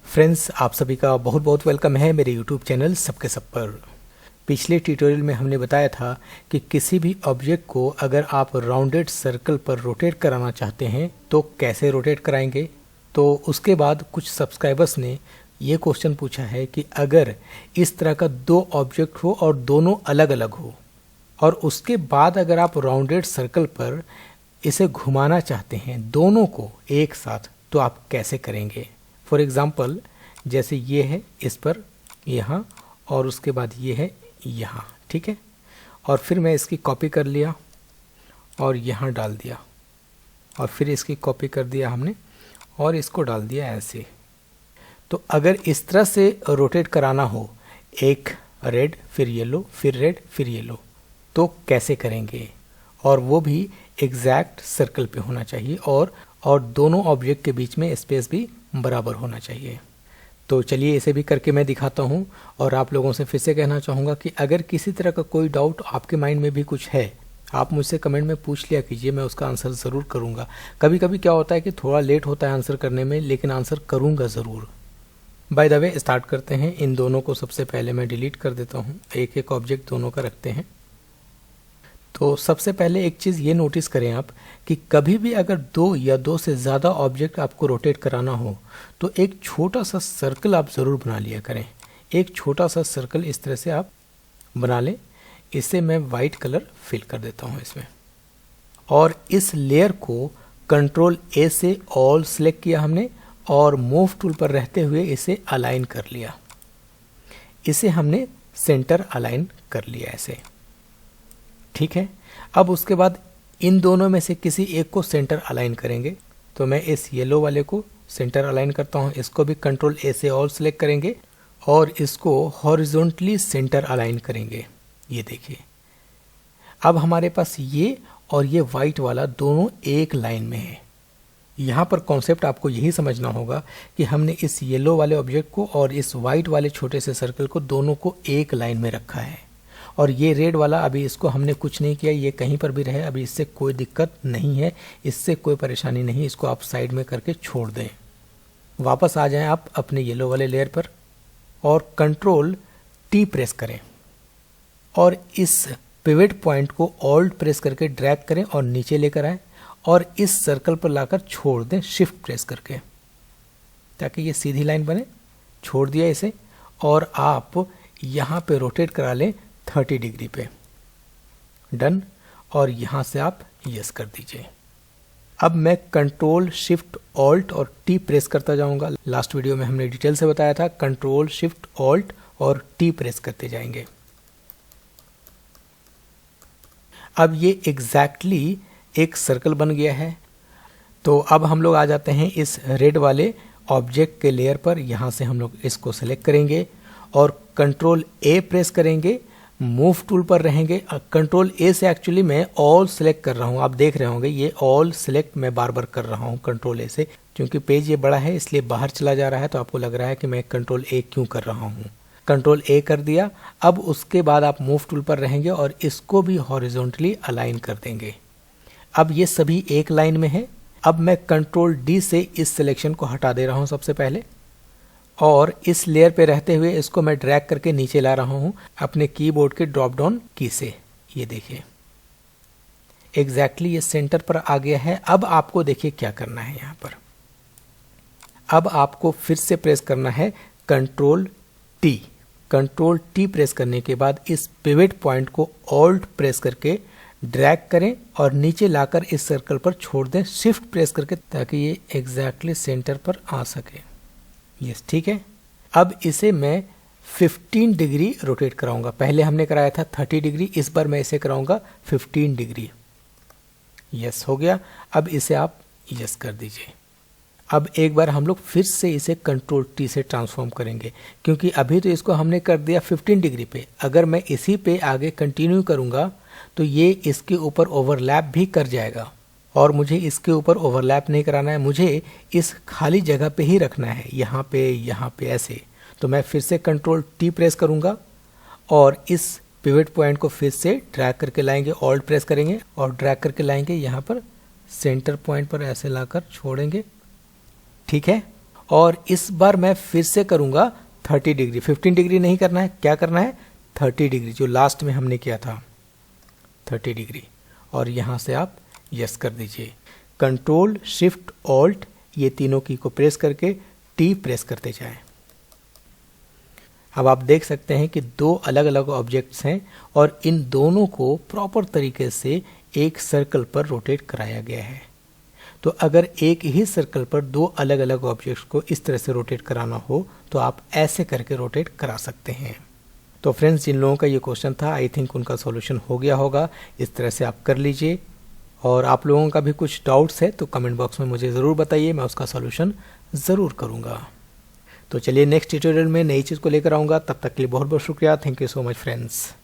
Friends, आप सभी का बहुत बहुत वेलकम है मेरे यूट्यूब चैनल सबके सब पर। पिछले ट्यूटोरियल में हमने बताया था कि किसी भी ऑब्जेक्ट को अगर आप राउंडेड सर्कल पर रोटेट कराना चाहते हैं तो कैसे रोटेट कराएंगे। तो उसके बाद कुछ सब्सक्राइबर्स ने ये क्वेश्चन पूछा है कि अगर इस तरह का दो ऑब्जेक्ट हो और दोनों अलग अलग हो और उसके बाद अगर आप राउंडेड सर्कल पर इसे घुमाना चाहते हैं दोनों को एक साथ, तो आप कैसे करेंगे। फॉर एग्ज़ाम्पल, जैसे ये है इस पर यहाँ और उसके बाद ये है यहाँ, ठीक है। और फिर मैं इसकी कॉपी कर लिया और यहाँ डाल दिया और फिर इसकी कॉपी कर दिया हमने और इसको डाल दिया ऐसे। तो अगर इस तरह से रोटेट कराना हो, एक रेड फिर येलो फिर रेड फिर येलो, तो कैसे करेंगे। और वो भी एग्जैक्ट सर्कल पे होना चाहिए और दोनों ऑब्जेक्ट के बीच में स्पेस भी बराबर होना चाहिए। तो चलिए इसे भी करके मैं दिखाता हूँ। और आप लोगों से फिर से कहना चाहूँगा कि अगर किसी तरह का कोई डाउट आपके माइंड में भी कुछ है, आप मुझसे कमेंट में पूछ लिया कीजिए, मैं उसका आंसर ज़रूर करूँगा। कभी कभी क्या होता है कि थोड़ा लेट होता है आंसर करने में, लेकिन आंसर करूँगा ज़रूर। बाय द वे, स्टार्ट करते हैं। इन दोनों को सबसे पहले मैं डिलीट कर देता हूँ, एक एक ऑब्जेक्ट दोनों का रखते हैं। तो सबसे पहले एक चीज़ ये नोटिस करें आप कि कभी भी अगर दो या दो से ज़्यादा ऑब्जेक्ट आपको रोटेट कराना हो तो एक छोटा सा सर्कल आप ज़रूर बना लिया करें। एक छोटा सा सर्कल इस तरह से आप बना लें। इसे मैं वाइट कलर फिल कर देता हूँ इसमें। और इस लेयर को कंट्रोल ए से ऑल सेलेक्ट किया हमने और मूव टूल पर रहते हुए इसे अलाइन कर लिया। इसे हमने सेंटर अलाइन कर लिया ऐसे, ठीक है। अब उसके बाद इन दोनों में से किसी एक को सेंटर अलाइन करेंगे। तो मैं इस येलो वाले को सेंटर अलाइन करता हूं। इसको भी कंट्रोल ए से ऑल सेलेक्ट करेंगे और इसको हॉरिजॉन्टली सेंटर अलाइन करेंगे। ये देखिए, अब हमारे पास ये और ये वाइट वाला दोनों एक लाइन में है। यहाँ पर कॉन्सेप्ट आपको यही समझना होगा कि हमने इस येलो वाले ऑब्जेक्ट को और इस वाइट वाले छोटे से सर्कल को दोनों को एक लाइन में रखा है। और ये रेड वाला, अभी इसको हमने कुछ नहीं किया, ये कहीं पर भी रहे, अभी इससे कोई दिक्कत नहीं है, इससे कोई परेशानी नहीं। इसको आप साइड में करके छोड़ दें। वापस आ जाएं आप अपने येलो वाले लेयर पर और कंट्रोल टी प्रेस करें और इस पिवट पॉइंट को ऑल्ट प्रेस करके ड्रैग करें और नीचे लेकर आएं और इस सर्कल पर लाकर छोड़ दें शिफ्ट प्रेस करके, ताकि ये सीधी लाइन बने। छोड़ दिया इसे और आप यहाँ पे रोटेट करा लें 30 डिग्री पे। डन। और यहां से आप यस कर दीजिए। अब मैं कंट्रोल शिफ्ट ऑल्ट और टी प्रेस करता जाऊंगा। लास्ट वीडियो में हमने डिटेल से बताया था, कंट्रोल शिफ्ट ऑल्ट और टी प्रेस करते जाएंगे। अब ये एग्जैक्टली एक सर्कल बन गया है। तो अब हम लोग आ जाते हैं इस रेड वाले ऑब्जेक्ट के लेयर पर। यहां से हम लोग इसको सेलेक्ट करेंगे और कंट्रोल ए प्रेस करेंगे, मूव टूल पर रहेंगे। कंट्रोल ए से एक्चुअली मैं ऑल सेलेक्ट कर रहा हूँ, आप देख रहे होंगे ये ऑल सेलेक्ट मैं बार बार कर रहा हूँ कंट्रोल ए से, क्योंकि पेज ये बड़ा है इसलिए बाहर चला जा रहा है। तो आपको लग रहा है कि मैं कंट्रोल ए क्यों कर रहा हूँ। कंट्रोल ए कर दिया। अब उसके बाद आप मूव टूल पर रहेंगे और इसको भी हॉरिजॉन्टली अलाइन कर देंगे। अब ये सभी एक लाइन में है। अब मैं कंट्रोल डी से इस सिलेक्शन को हटा दे रहा हूँ सबसे पहले और इस लेयर पे रहते हुए इसको मैं ड्रैग करके नीचे ला रहा हूं अपने कीबोर्ड के ड्रॉप डाउन की से। ये देखिए एग्जैक्टली ये सेंटर पर आ गया है। अब आपको देखिए क्या करना है यहां पर। अब आपको फिर से प्रेस करना है control T. Control T press करने के बाद इस पिवट पॉइंट को ऑल्ट प्रेस करके ड्रैग करें और नीचे लाकर इस सर्कल पर छोड़ दें शिफ्ट प्रेस करके, ताकि ये एग्जैक्टली सेंटर पर आ सके। यस, ठीक है। अब इसे मैं 15 डिग्री रोटेट कराऊंगा। पहले हमने कराया था 30 डिग्री, इस बार मैं इसे कराऊंगा 15 डिग्री। यस, हो गया। अब इसे आप यस कर दीजिए। अब एक बार हम लोग फिर से इसे कंट्रोल टी से ट्रांसफॉर्म करेंगे, क्योंकि अभी तो इसको हमने कर दिया 15 डिग्री पे। अगर मैं इसी पे आगे कंटिन्यू करूंगा तो ये इसके ऊपर ओवरलैप भी कर जाएगा और मुझे इसके ऊपर ओवरलैप नहीं कराना है, मुझे इस खाली जगह पे ही रखना है, यहाँ पे ऐसे। तो मैं फिर से कंट्रोल टी प्रेस करूंगा और इस पिवट पॉइंट को फिर से ड्रैग करके लाएंगे, ऑल्ट प्रेस करेंगे और ड्रैग करके लाएंगे यहाँ पर सेंटर पॉइंट पर ऐसे लाकर छोड़ेंगे, ठीक है। और इस बार मैं फिर से करूंगा 30 डिग्री, 15 डिग्री नहीं करना है, क्या करना है 30 डिग्री, जो लास्ट में हमने किया था 30 डिग्री। और यहाँ से आप यस कर दीजिए। कंट्रोल शिफ्ट ऑल्ट ये तीनों की को प्रेस करके टी प्रेस करते जाएं। अब आप देख सकते हैं कि दो अलग अलग ऑब्जेक्ट्स हैं और इन दोनों को प्रॉपर तरीके से एक सर्कल पर रोटेट कराया गया है। तो अगर एक ही सर्कल पर दो अलग अलग ऑब्जेक्ट्स को इस तरह से रोटेट कराना हो तो आप ऐसे करके रोटेट करा सकते हैं। तो फ्रेंड्स, जिन लोगों का ये क्वेश्चन था आई थिंक उनका सॉल्यूशन हो गया होगा। इस तरह से आप कर लीजिए। और आप लोगों का भी कुछ डाउट्स है तो कमेंट बॉक्स में मुझे ज़रूर बताइए, मैं उसका सॉल्यूशन ज़रूर करूँगा। तो चलिए नेक्स्ट ट्यूटोरियल में नई चीज़ को लेकर आऊँगा। तब तक के लिए बहुत बहुत शुक्रिया। Thank you so much friends.